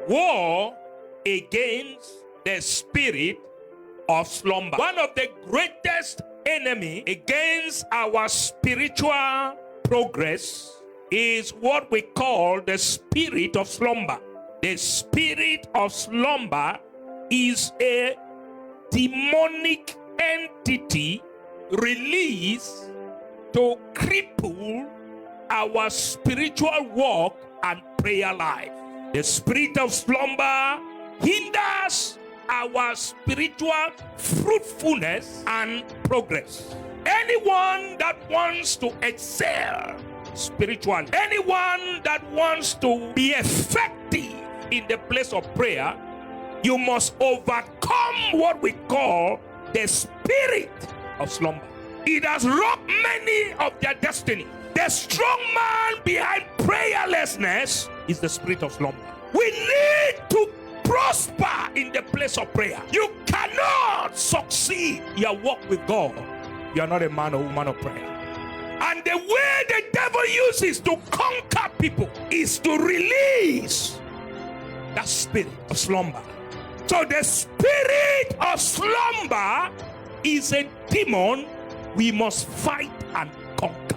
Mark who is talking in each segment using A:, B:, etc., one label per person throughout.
A: war against the spirit of slumber. One of the greatest enemy against our spiritual progress is what we call the spirit of slumber. The spirit of slumber is a demonic entity released to cripple our spiritual walk and prayer life. The spirit of slumber hinders our spiritual fruitfulness and progress. Anyone that wants to excel spiritually, anyone that wants to be effective in the place of prayer, you must overcome what we call the spirit of slumber. It has robbed many of their destiny. The strong man behind prayerlessness is the spirit of slumber. We need to prosper in the place of prayer. You cannot succeed in your walk with God. You are not a man or woman of prayer. And the way the devil uses to conquer people is to release that spirit of slumber. So the spirit of slumber is a demon we must fight and conquer.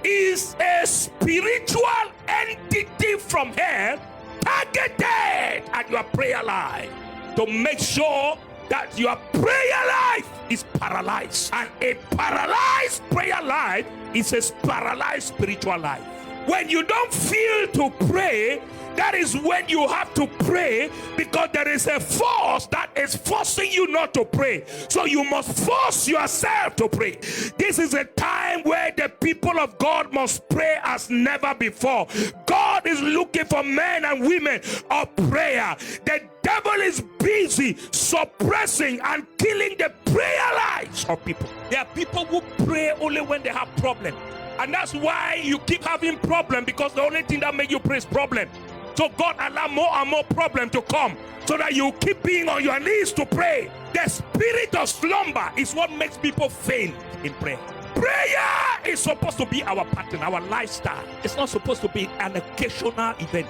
A: Is a spiritual entity from hell targeted at your prayer life to make sure that your prayer life is paralyzed. And a paralyzed prayer life is a paralyzed spiritual life. When you don't feel to pray, that is when you have to pray, because there is a force that is forcing you not to pray. So you must force yourself to pray. This is a time where the people of God must pray as never before. God is looking for men and women of prayer. The devil is busy suppressing and killing the prayer lives of people. There are people who pray only when they have problems. And that's why you keep having problems, because the only thing that makes you pray is problem. So God allow more and more problems to come so that you keep being on your knees to pray. The spirit of slumber is what makes people faint in prayer. Prayer is supposed to be our pattern, our lifestyle. It's not supposed to be an occasional event.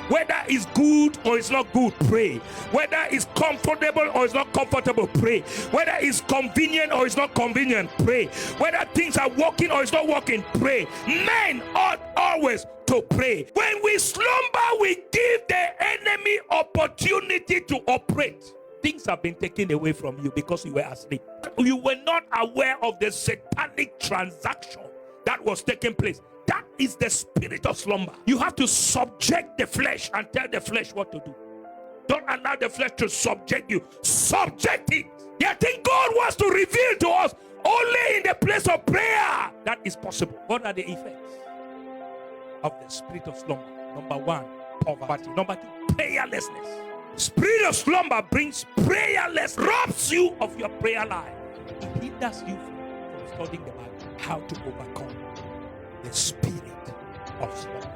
A: Whether it's good or it's not good, pray. Whether it's comfortable or it's not comfortable, pray. Whether it's convenient or it's not convenient, pray. Whether things are working or it's not working, pray. Men ought always to pray. When we slumber, we give the enemy opportunity to operate. Things have been taken away from you because you were asleep. You were not aware of the satanic transaction that was taking place. That is the spirit of slumber. You have to subject the flesh and tell the flesh what to do. Don't allow the flesh to subject you. Subject it. I think God wants to reveal to us only in the place of prayer that is possible. What are the effects of the spirit of slumber? Number one, poverty. Number two, prayerlessness. Spirit of slumber brings prayerless, robs you of your prayer life. It hinders you from studying the Bible. How to overcome the spirit of slumber.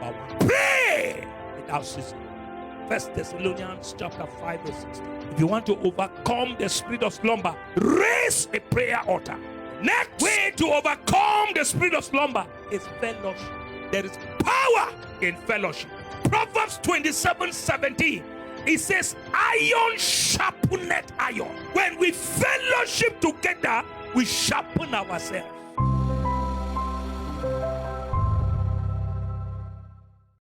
A: Number one, pray without ceasing. 1 Thessalonians chapter 5 verse 16. If you want to overcome the spirit of slumber, raise a prayer altar. Next way to overcome the spirit of slumber is fellowship. There is power in fellowship. Proverbs 27:17. It says, iron sharpeneth iron. When we fellowship together, we sharpen ourselves.